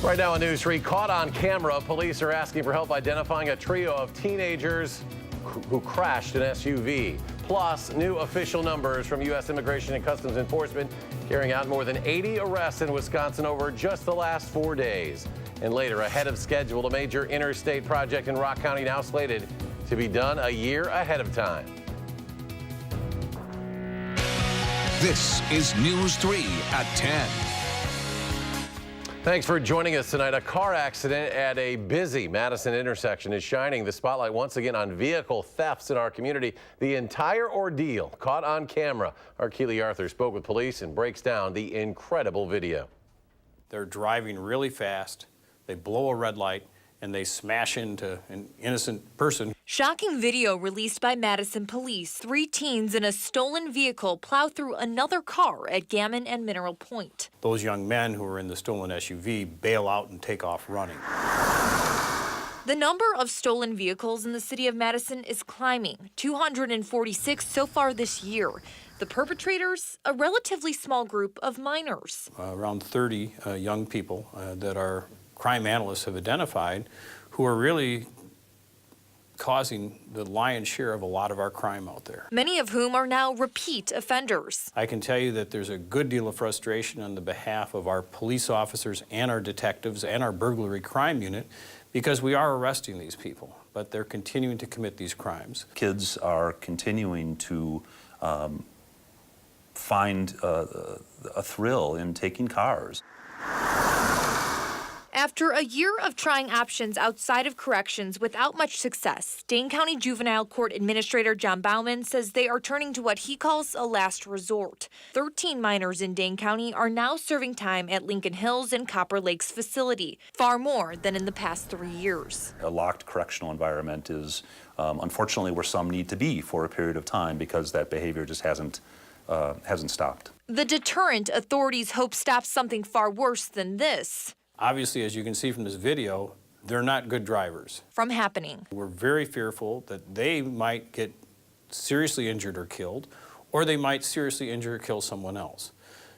Right now on News 3, caught on camera, police are asking for help identifying a trio of teenagers who crashed an SUV. Plus, new official numbers from U.S. Immigration and Customs Enforcement carrying out more than 80 arrests in Wisconsin over just the last 4 days. And later, ahead of schedule, a major interstate project in Rock County now slated to be done a year ahead of time. This is News 3 at 10. Thanks for joining us tonight. A car accident at a busy Madison intersection is shining the spotlight once again on vehicle thefts in our community. The entire ordeal caught on camera. Our Keely Arthur spoke with police and breaks down the incredible video. They're driving really fast, they blow a red light, and they smash into an innocent person. Shocking video released by Madison police. 3 teens in a stolen vehicle plow through another car at Gammon and Mineral Point. Those young men who were in the stolen SUV bail out and take off running. The number of stolen vehicles in the city of Madison is climbing, 246 so far this year. The perpetrators, a relatively small group of minors. Around 30 young people that our crime analysts have identified who are really causing the lion's share of a lot of our crime out there. Many of whom are now repeat offenders. I can tell you that there's a good deal of frustration on the behalf of our police officers and our detectives and our burglary crime unit because we are arresting these people, but they're continuing to commit these crimes. Kids are continuing to find a thrill in taking cars. After a year of trying options outside of corrections without much success, Dane County Juvenile Court Administrator John Bauman says they are turning to what he calls a last resort. 13 minors in Dane County are now serving time at Lincoln Hills and Copper Lakes facility, far more than in the past 3 years. A locked correctional environment is unfortunately where some need to be for a period of time because that behavior just hasn't stopped. The deterrent authorities hope stops something far worse than this. Obviously, as you can see from this video, they're not good drivers. From happening. We're very fearful that they might get seriously injured or killed, or they might seriously injure or kill someone else.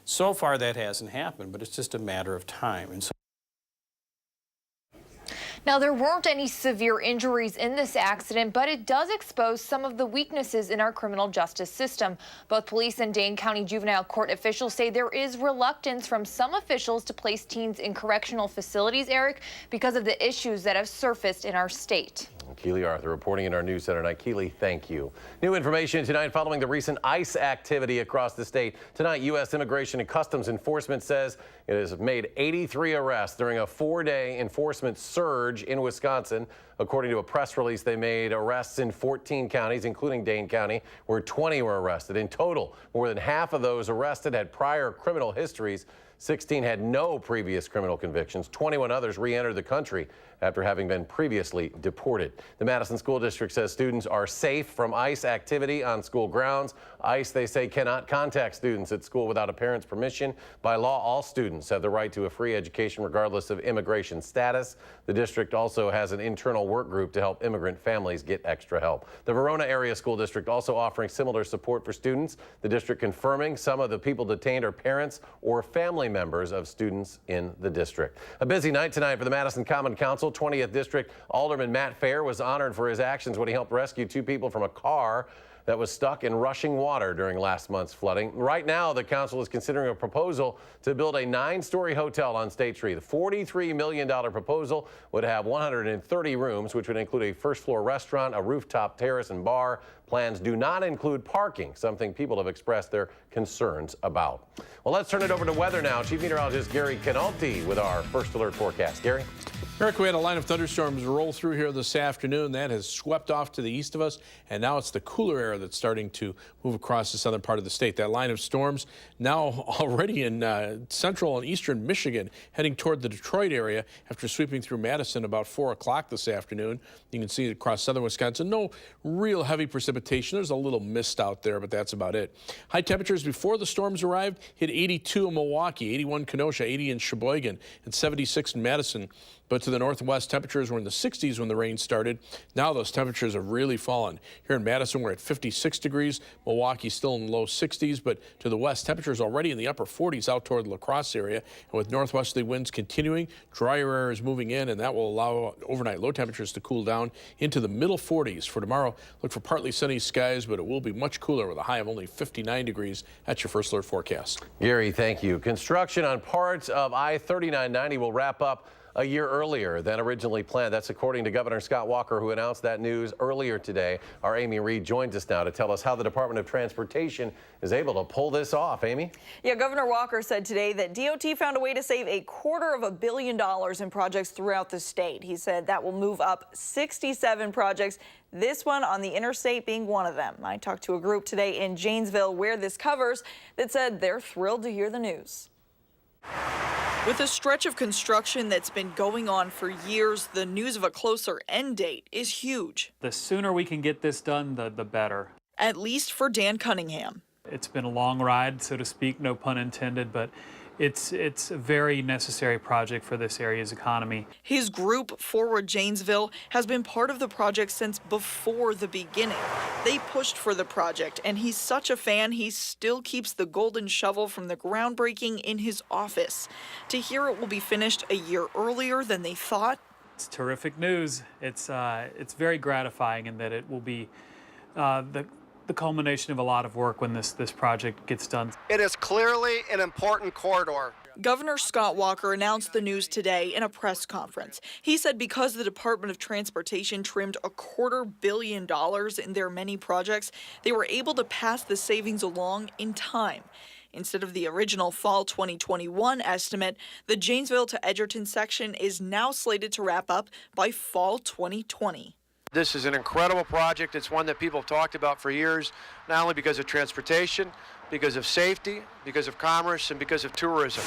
So far, that hasn't happened, but it's just a matter of time. And so Now, there weren't any severe injuries in this accident, but it does expose some of the weaknesses in our criminal justice system. Both police and Dane County Juvenile Court officials say there is reluctance from some officials to place teens in correctional facilities, Eric, because of the issues that have surfaced in our state. Keely Arthur reporting in our news center tonight. Keely, thank you. New information tonight following the recent ICE activity across the state. Tonight, U.S. Immigration and Customs Enforcement says it has made 83 arrests during a 4-day enforcement surge in Wisconsin. According to a press release, they made arrests in 14 counties, including Dane County, where 20 were arrested. In total, more than half of those arrested had prior criminal histories. 16 had no previous criminal convictions. 21 others re-entered the country after having been previously deported. The Madison School District says students are safe from ICE activity on school grounds. ICE, they say, cannot contact students at school without a parent's permission. By law, all students have the right to a free education regardless of immigration status. The district also has an internal work group to help immigrant families get extra help. The Verona Area School District also offering similar support for students. The district confirming some of the people detained are parents or family members of students in the district. A busy night tonight for the Madison Common Council. 20th District Alderman Matt Fair was honored for his actions when he helped rescue 2 people from a car that was stuck in rushing water during last month's flooding. Right now, the council is considering a proposal to build a 9-story hotel on State Street. The $43 million proposal would have 130 rooms, which would include a first-floor restaurant, a rooftop terrace and bar. Plans do not include parking, something people have expressed their concerns about. Well, let's turn it over to weather now. Chief Meteorologist Gary Canalti with our first alert forecast. Gary? Eric, we had a line of thunderstorms roll through here this afternoon. That has swept off to the east of us, and now it's the cooler air that's starting to move across the southern part of the state. That line of storms now already in central and eastern Michigan, heading toward the Detroit area after sweeping through Madison about 4 o'clock this afternoon. You can see it across southern Wisconsin. No real heavy precipitation. There's a little mist out there, but that's about it. High temperatures before the storms arrived hit 82 in Milwaukee, 81 in Kenosha, 80 in Sheboygan, and 76 in Madison. But to the northwest, temperatures were in the 60s when the rain started. Now those temperatures have really fallen. Here in Madison, we're at 56 degrees. Milwaukee still in the low 60s, but to the west, temperatures already in the upper 40s out toward the La Crosse area. And with northwesterly winds continuing, drier air is moving in, and that will allow overnight low temperatures to cool down into the middle 40s. For tomorrow, look for partly sunny skies, but it will be much cooler with a high of only 59 degrees. That's your First Alert forecast. Gary, thank you. Construction on parts of I-3990 will wrap up a year earlier than originally planned. That's according to Governor Scott Walker, who announced that news earlier today. Our Amy Reed joins us now to tell us how the Department of Transportation is able to pull this off. Amy? Yeah, Governor Walker said today that DOT found a way to save $250 million in projects throughout the state. He said that will move up 67 projects, this one on the interstate being one of them. I talked to a group today in Janesville where this covers that said they're thrilled to hear the news. With a stretch of construction that's been going on for years, the news of a closer end date is huge. The sooner we can get this done, the better. At least for Dan Cunningham. It's been a long ride, so to speak, no pun intended, but it's a very necessary project for this area's economy. His group, Forward Janesville, has been part of the project since before the beginning. They pushed for the project, and he's such a fan, he still keeps the golden shovel from the groundbreaking in his office. To hear it will be finished a year earlier than they thought. It's terrific news. It's very gratifying in that it will be the culmination of a lot of work when this project gets done. It is clearly an important corridor. Governor Scott Walker announced the news today in a press conference. He said because the Department of Transportation trimmed $250 million in their many projects, they were able to pass the savings along in time. Instead of the original fall 2021 estimate, the Janesville to Edgerton section is now slated to wrap up by fall 2020. This is an incredible project. It's one that people have talked about for years, not only because of transportation, because of safety, because of commerce, and because of tourism.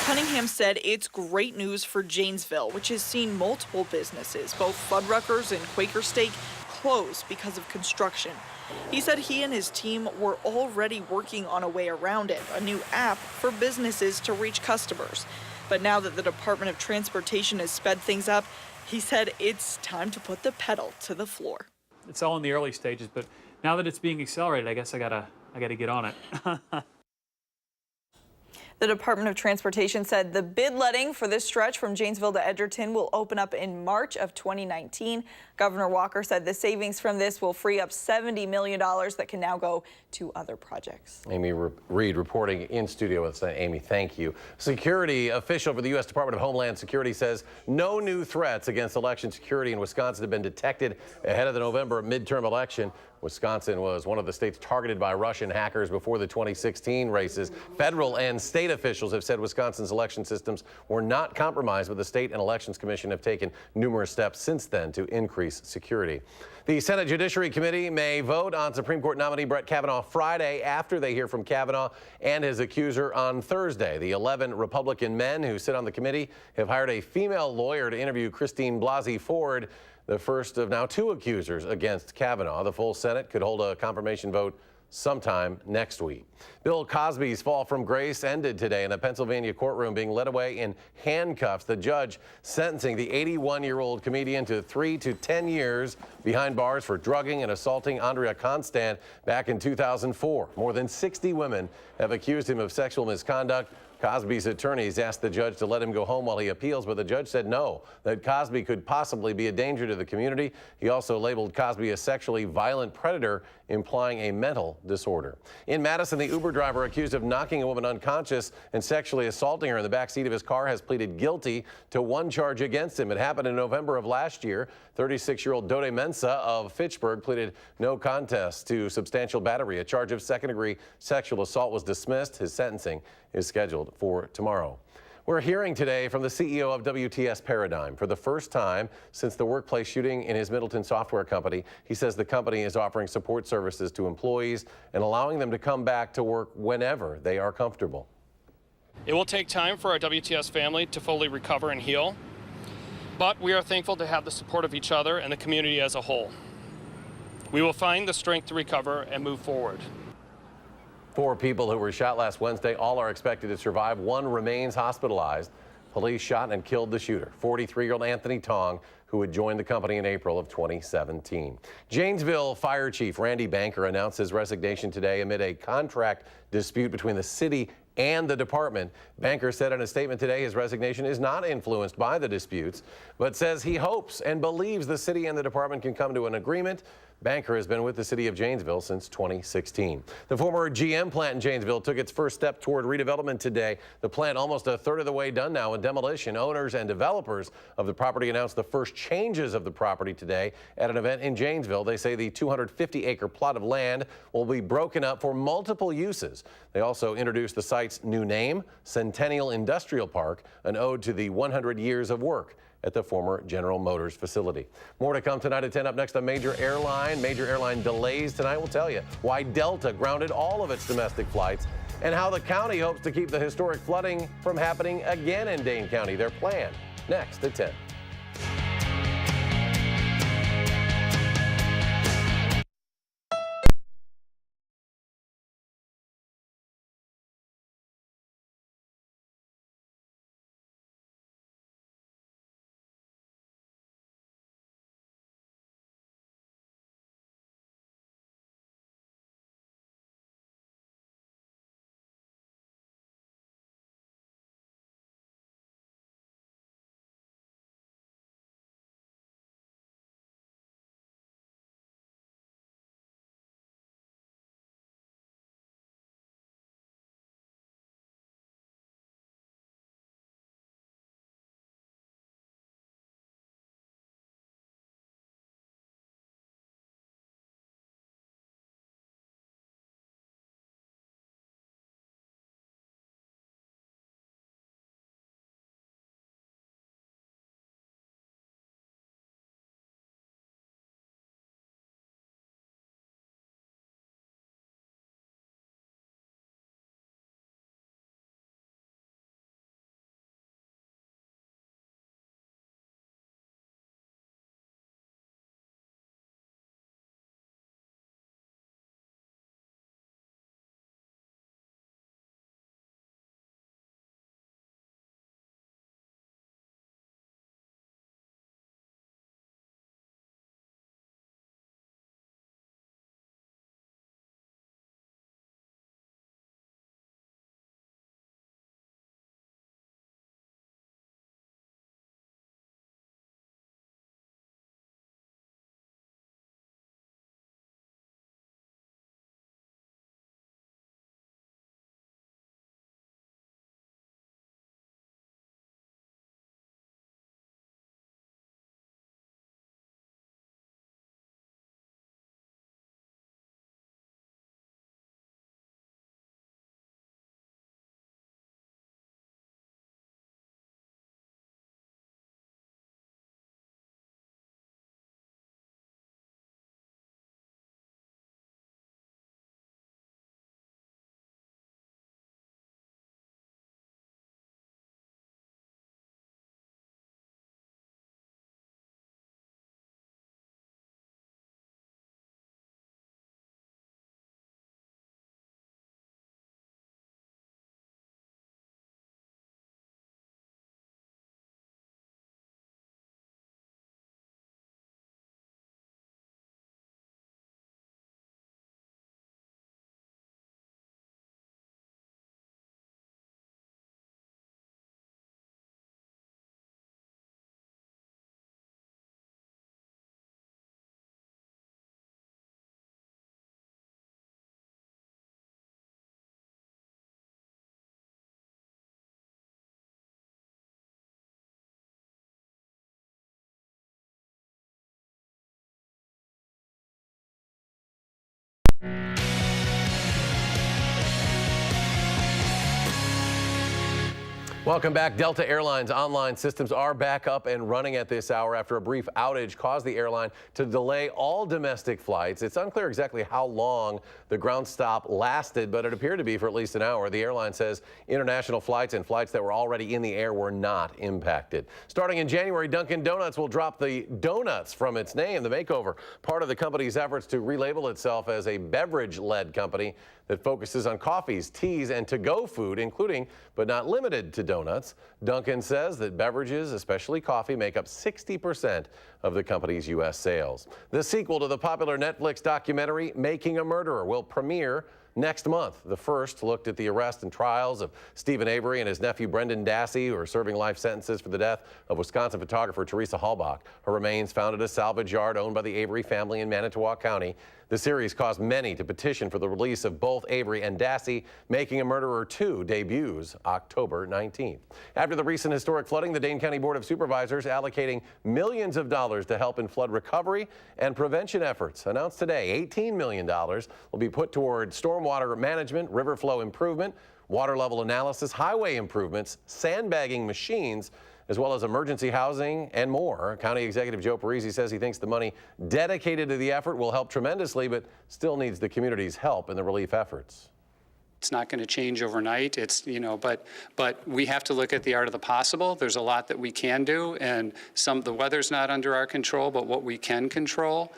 Cunningham said it's great news for Janesville, which has seen multiple businesses, both Fuddruckers and Quaker Steak, close because of construction. He said he and his team were already working on a way around it, a new app for businesses to reach customers. But now that the Department of Transportation has sped things up, he said it's time to put the pedal to the floor. It's all in the early stages, but now that it's being accelerated, I guess I gotta get on it. The Department of Transportation said the bid letting for this stretch from Janesville to Edgerton will open up in March of 2019. Governor Walker said the savings from this will free up $70 million that can now go to other projects. Amy Reed reporting in studio with us. Amy, thank you. Security official for the U.S. Department of Homeland Security says no new threats against election security in Wisconsin have been detected ahead of the November midterm election. Wisconsin was one of the states targeted by Russian hackers before the 2016 races. Federal and state officials have said Wisconsin's election systems were not compromised, but the State and Elections Commission have taken numerous steps since then to increase security. The Senate Judiciary Committee may vote on Supreme Court nominee Brett Kavanaugh Friday after they hear from Kavanaugh and his accuser on Thursday. The 11 Republican men who sit on the committee have hired a female lawyer to interview Christine Blasey Ford, the first of now 2 accusers against Kavanaugh. The full Senate could hold a confirmation vote sometime next week. Bill Cosby's fall from grace ended today in a Pennsylvania courtroom, being led away in handcuffs. The judge sentencing the 81-year-old comedian to 3 to 10 years behind bars for drugging and assaulting Andrea Constant back in 2004. More than 60 women have accused him of sexual misconduct. Cosby's attorneys asked the judge to let him go home while he appeals, but the judge said no, that Cosby could possibly be a danger to the community. He also labeled Cosby a sexually violent predator, implying a mental disorder. In Madison, the Uber driver accused of knocking a woman unconscious and sexually assaulting her in the backseat of his car has pleaded guilty to 1 charge against him. It happened in November of last year. 36-year-old Dode Mensa of Fitchburg pleaded no contest to substantial battery. A charge of second-degree sexual assault was dismissed. His sentencing is scheduled for tomorrow. We're hearing today from the CEO of WTS Paradigm. For the first time since the workplace shooting in his Middleton software company, he says the company is offering support services to employees and allowing them to come back to work whenever they are comfortable. It will take time for our WTS family to fully recover and heal, but we are thankful to have the support of each other and the community as a whole. We will find the strength to recover and move forward. 4 people who were shot last Wednesday, all are expected to survive. 1 remains hospitalized. Police shot and killed the shooter, 43-year-old Anthony Tong, who had joined the company in April of 2017. Janesville Fire Chief Randy Banker announced his resignation today amid a contract dispute between the city and the department. Banker said in a statement today his resignation is not influenced by the disputes, but says he hopes and believes the city and the department can come to an agreement. Banker has been with the city of Janesville since 2016. The former GM plant in Janesville took its first step toward redevelopment today. The plant almost a third of the way done now with demolition. Owners and developers of the property announced the first changes of the property today at an event in Janesville. They say the 250-acre plot of land will be broken up for multiple uses. They also introduced the site's new name, Centennial Industrial Park, an ode to the 100 years of work at the former General Motors facility. More to come tonight at 10. Up next, a major airline delays tonight. We'll tell you why Delta grounded all of its domestic flights and how the county hopes to keep the historic flooding from happening again in Dane County. Their plan next at 10. Welcome back. Delta Airlines online systems are back up and running at this hour after a brief outage caused the airline to delay all domestic flights. It's unclear exactly how long the ground stop lasted, but it appeared to be for at least an hour. The airline says international flights and flights that were already in the air were not impacted. Starting in January, Dunkin' Donuts will drop the donuts from its name. The makeover, part of the company's efforts to relabel itself as a beverage-led company. that focuses on coffees, teas, and to-go food, including but not limited to donuts. Dunkin' says that beverages, especially coffee, make up 60% of the company's U.S. sales. The sequel to the popular Netflix documentary, Making a Murderer, will premiere next month. The first looked at the arrest and trials of Stephen Avery and his nephew Brendan Dassey, who are serving life sentences for the death of Wisconsin photographer Teresa Halbach. Her remains found at a salvage yard owned by the Avery family in Manitowoc County. The series caused many to petition for the release of both Avery and Dassey. Making a Murderer 2 debuts October 19th. After the recent historic flooding, the Dane County Board of Supervisors allocating millions of dollars to help in flood recovery and prevention efforts. Announced today, $18 million will be put toward stormwater management, river flow improvement, water level analysis, highway improvements, sandbagging machines, as well as emergency housing and more. County Executive Joe Parisi says he thinks the money dedicated to the effort will help tremendously, but still needs the community's help in the relief efforts. It's not going to change overnight. It's, but we have to look at the art of the possible. There's a lot that we can do, and the weather's not under our control, but what we can control,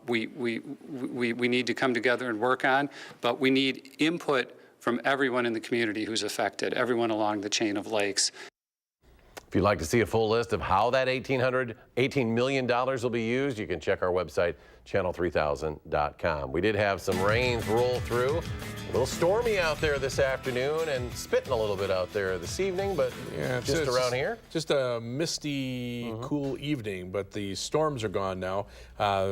we need to come together and work on. But we need input from everyone in the community who's affected, everyone along the chain of lakes. If you'd like to see a full list of how that $18 million will be used, you can check our website, channel3000.com. We did have some rains roll through. A little stormy out there this afternoon and spitting a little bit out there this evening, but yeah, just around here. Just a misty, cool evening, but the storms are gone now.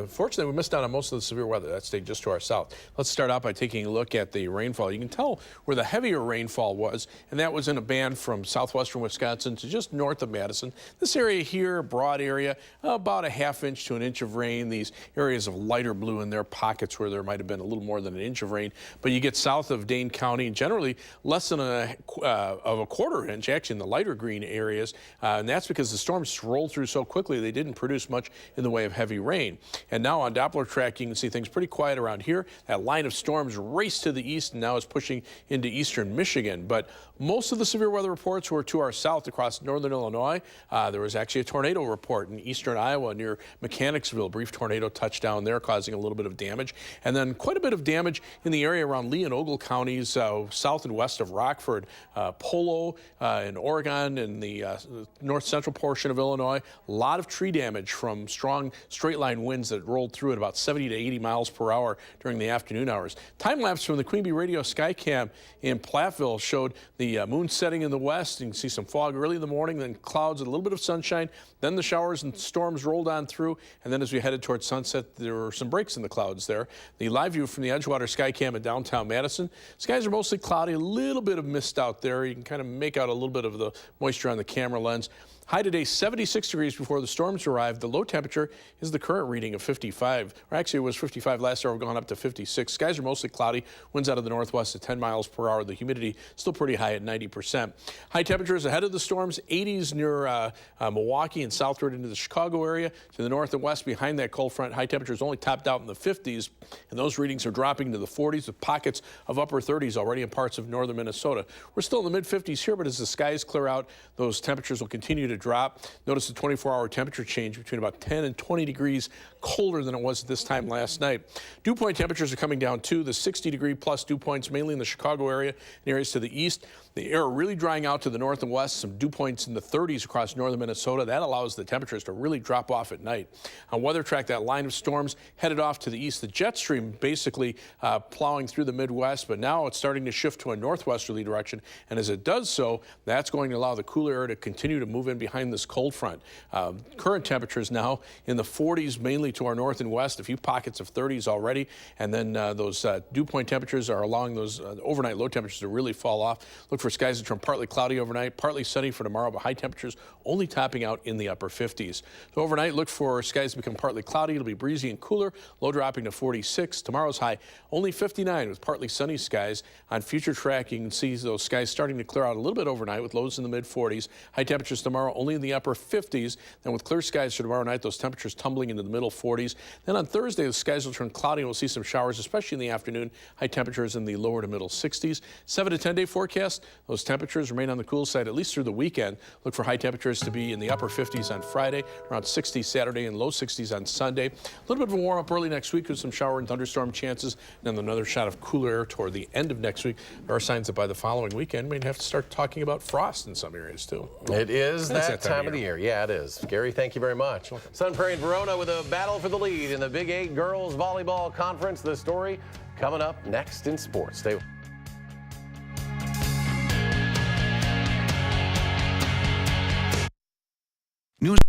Fortunately, we missed out on most of the severe weather. That stayed just to our south. Let's start out by taking a look at the rainfall. You can tell where the heavier rainfall was, and that was in a band from southwestern Wisconsin to just north of Madison. This area here, broad area, about a ½ inch to an inch of rain. These areas of lighter blue in their pockets where there might have been a little more than an inch of rain. But you get south of Dane County, generally less than a quarter inch, actually in the lighter green areas. And that's because the storms rolled through so quickly they didn't produce much in the way of heavy rain. And now on Doppler track, you can see things pretty quiet around here. That line of storms raced to the east and now is pushing into eastern Michigan. But most of the severe weather reports were to our south across northern Illinois. There was actually a tornado report in eastern Iowa near Mechanicsville. Brief tornado touchdown there, causing a little bit of damage. And then quite a bit of damage in the area around Lee and Ogle counties, south and west of Rockford, Polo in Oregon, and the north central portion of Illinois. A lot of tree damage from strong straight line winds that rolled through at about 70 to 80 miles per hour during the afternoon hours. Time lapse from the Queen Bee Radio Skycam in Platteville showed the moon setting in the west. You can see some fog early in the morning, then clouds and a little bit of sunshine. Then the showers and storms rolled on through. And then as we headed towards sunset, there were some breaks in the clouds there. The live view from the Edgewater Skycam in downtown Madison. Skies are mostly cloudy, a little bit of mist out there. You can kind of make out a little bit of the moisture on the camera lens. High today, 76 degrees before the storms arrived. The low temperature is the current reading of 55. Or actually, it was 55 last hour. We've gone up to 56. Skies are mostly cloudy. Winds out of the northwest at 10 miles per hour. The humidity still pretty high at 90%. High temperatures ahead of the storms. 80s near Milwaukee and southward into the Chicago area. To the north and west behind that cold front, high temperatures only topped out in the 50s. And those readings are dropping to the 40s with pockets of upper 30s already in parts of northern Minnesota. We're still in the mid-50s here, but as the skies clear out, those temperatures will continue to drop. Notice the 24-hour temperature change between about 10 and 20 degrees colder than it was at this time last night. Dew point temperatures are coming down too. The 60-degree plus dew points mainly in the Chicago area and areas to the east. The air really drying out to the north and west. Some dew points in the 30s across northern Minnesota. That allows the temperatures to really drop off at night. On weather track, that line of storms headed off to the east. The jet stream basically plowing through the Midwest, but now it's starting to shift to a northwesterly direction. And as it does so, that's going to allow the cooler air to continue to move in behind this cold front. Current temperatures now in the 40s, mainly to our north and west, a few pockets of 30s already. And then those dew point temperatures are allowing those overnight low temperatures to really fall off. Look for skies that turn partly cloudy overnight, partly sunny for tomorrow, but high temperatures only topping out in the upper 50s. So overnight, look for skies to become partly cloudy. It'll be breezy and cooler, low dropping to 46. Tomorrow's high only 59 with partly sunny skies. On future track, you can see those skies starting to clear out a little bit overnight with lows in the mid-40s. High temperatures tomorrow only in the upper 50s. Then with clear skies for tomorrow night, those temperatures tumbling into the middle 40s. Then on Thursday, the skies will turn cloudy and we'll see some showers, especially in the afternoon. High temperatures in the lower to middle 60s. 7 to 10 day forecast. Those temperatures remain on the cool side at least through the weekend. Look for high temperatures to be in the upper 50s on Friday, around 60 Saturday, and low 60s on Sunday. A little bit of a warm up early next week with some shower and thunderstorm chances, and then another shot of cooler air toward the end of next week. There are signs that by the following weekend, we may have to start talking about frost in some areas too. It is that time of of the year. Yeah, it is. Gary, thank you very much. Sun Prairie and Verona with a battle for the lead in the Big 8 Girls Volleyball Conference. The story coming up next in sports. Stay with News.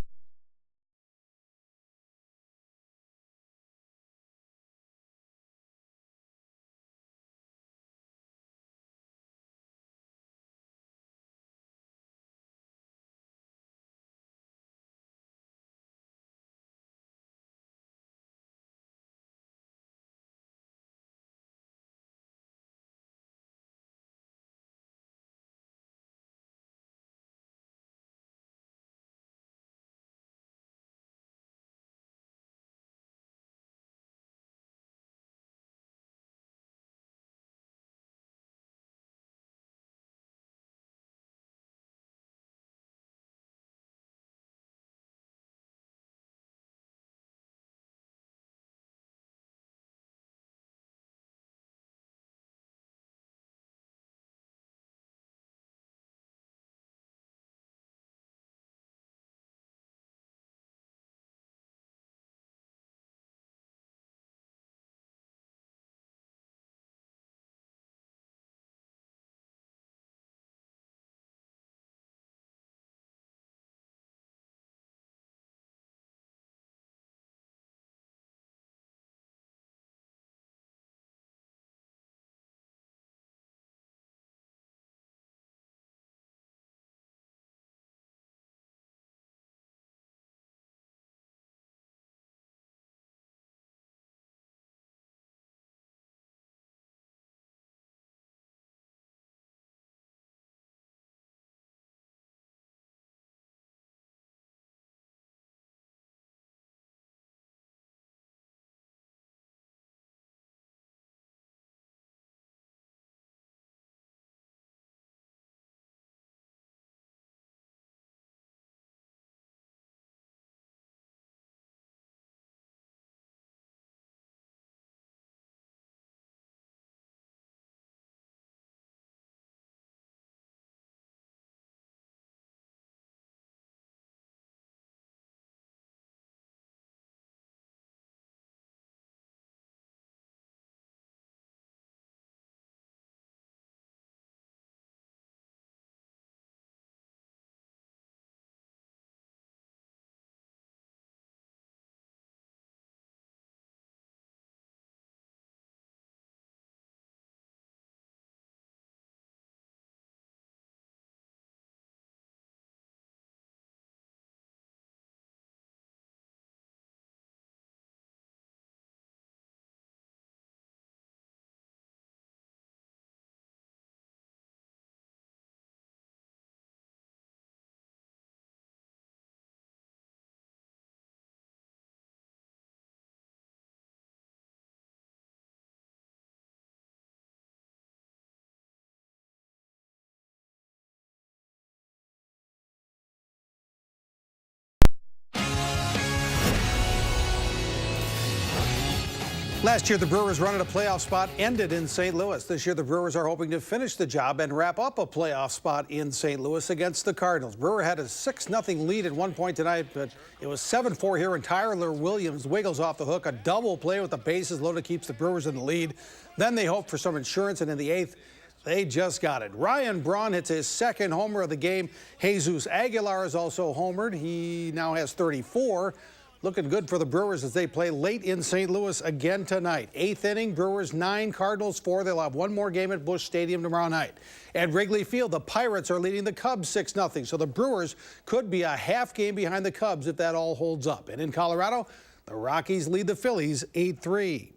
Last year, the Brewers' run at a playoff spot ended in St. Louis. This year, the Brewers are hoping to finish the job and wrap up a playoff spot in St. Louis against the Cardinals. Brewer had a 6-0 lead at one point tonight, but it was 7-4 here, and Tyler Williams wiggles off the hook. A double play with the bases loaded keeps the Brewers in the lead. Then they hope for some insurance, and in the 8th, they just got it. Ryan Braun hits his second homer of the game. Jesus Aguilar is also homered. He now has 34. Looking good for the Brewers as they play late in St. Louis again tonight. 8th inning, Brewers 9, Cardinals 4. They'll have one more game at Busch Stadium tomorrow night. At Wrigley Field, the Pirates are leading the Cubs 6-0. So the Brewers could be a half game behind the Cubs if that all holds up. And in Colorado, the Rockies lead the Phillies 8-3.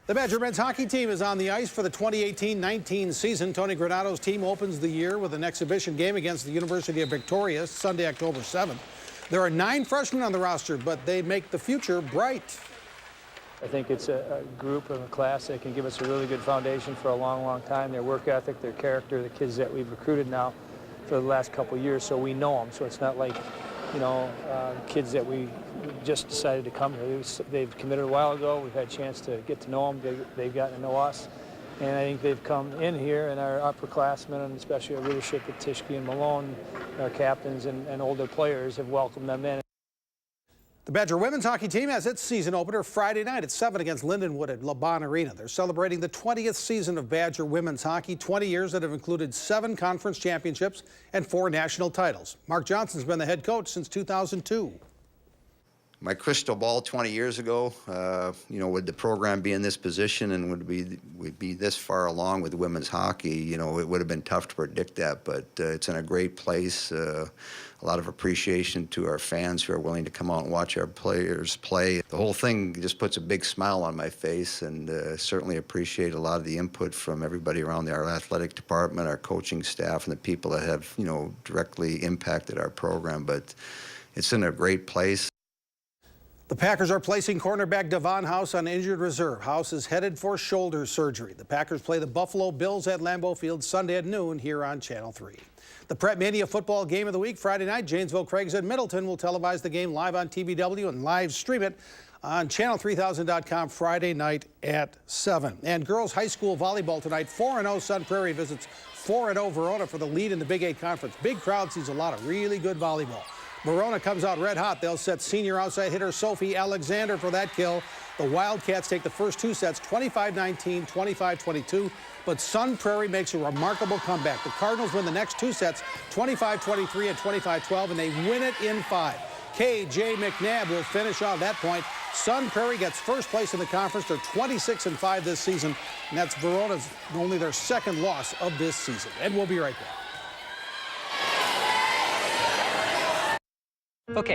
The Badger men's hockey team is on the ice for the 2018-19 season. Tony Granado's team opens the year with an exhibition game against the University of Victoria Sunday, October 7th. There are 9 freshmen on the roster, but they make the future bright. I think it's a group of a class that can give us a really good foundation for a long, long time. Their work ethic, their character, the kids that we've recruited now for the last couple of years, so we know them. So it's not like, kids that we just decided to come here. They've committed a while ago. We've had a chance to get to know them. They've gotten to know us. And I think they've come in here, and our upperclassmen, and especially our leadership at Tischke and Malone, our captains and older players have welcomed them in. The Badger women's hockey team has its season opener Friday night at 7 against Lindenwood at LeBon Arena. They're celebrating the 20th season of Badger women's hockey, 20 years that have included 7 conference championships and 4 national titles. Mark Johnson's been the head coach since 2002. My crystal ball 20 years ago, would the program be in this position and would be this far along with women's hockey, it would have been tough to predict that, but it's in a great place. A lot of appreciation to our fans who are willing to come out and watch our players play. The whole thing just puts a big smile on my face, and certainly appreciate a lot of the input from everybody around our athletic department, our coaching staff, and the people that have, directly impacted our program. But it's in a great place. The Packers are placing cornerback Devon House on injured reserve. House is headed for shoulder surgery. The Packers play the Buffalo Bills at Lambeau Field Sunday at noon here on Channel 3. The Prep Mania football game of the week Friday night. Janesville Craigs at Middleton will televise the game live on TVW and live stream it on channel3000.com Friday night at 7. And girls high school volleyball tonight. 4-0 Sun Prairie visits 4-0 Verona for the lead in the Big 8 Conference. Big crowd sees a lot of really good volleyball. Verona comes out red hot. They'll set senior outside hitter Sophie Alexander for that kill. The Wildcats take the first 2 sets, 25-19, 25-22. But Sun Prairie makes a remarkable comeback. The Cardinals win the next 2 sets, 25-23 and 25-12, and they win it in 5. K.J. McNabb will finish on that point. Sun Prairie gets first place in the conference. They're 26-5 this season, and that's Verona's only their second loss of this season. And we'll be right back. Okay.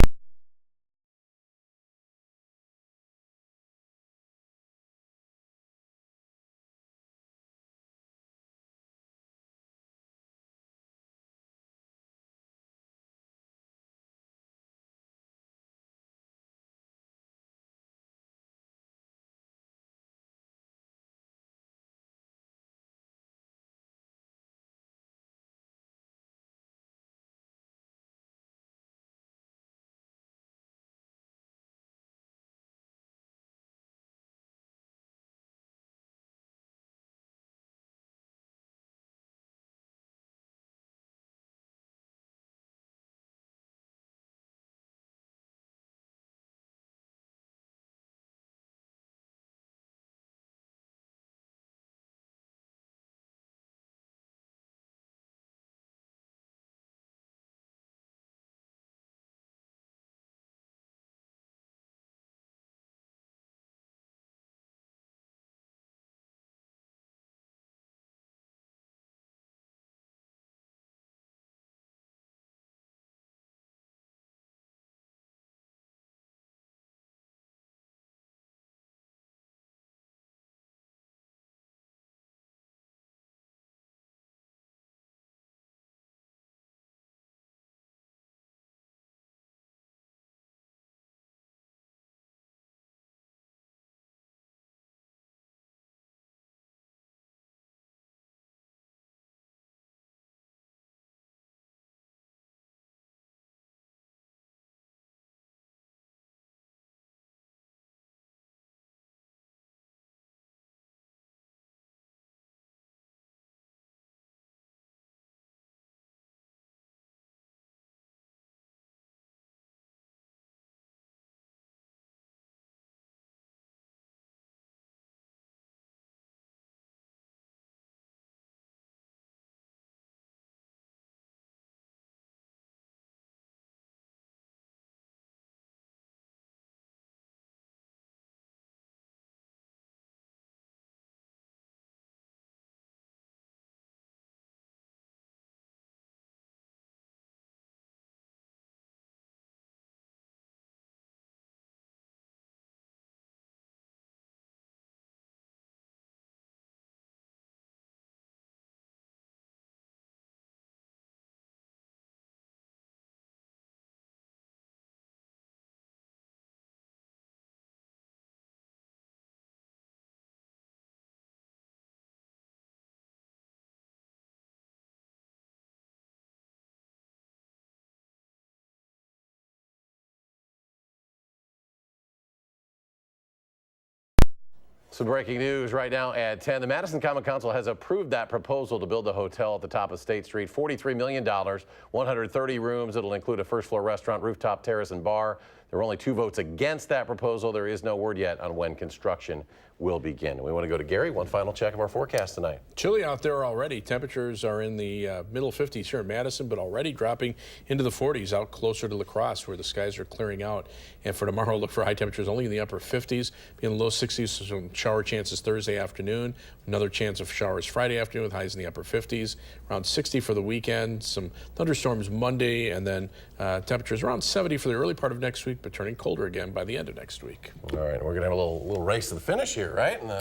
Some breaking news right now at 10. The Madison Common Council has approved that proposal to build the hotel at the top of State Street. $43 million, 130 rooms. It'll include a first-floor restaurant, rooftop terrace, and bar. There were only 2 votes against that proposal. There is no word yet on when construction will begin. We want to go to Gary. One final check of our forecast tonight. Chilly out there already. Temperatures are in the middle 50s here in Madison, but already dropping into the 40s out closer to La Crosse, where the skies are clearing out. And for tomorrow, look for high temperatures only in the upper 50s, be in the low 60s. Some shower chances Thursday afternoon. Another chance of showers Friday afternoon with highs in the upper 50s. Around 60 for the weekend. Some thunderstorms Monday, and then temperatures around 70 for the early part of next week, but turning colder again by the end of next week. All right, we're going to have a little race to the finish here, right? And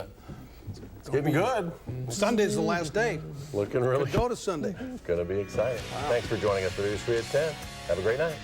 it's getting good. Sunday's the last day. Looking really Could go to Sunday. It's going to be exciting. Wow. Thanks for joining us for News 3 at 10. Have a great night.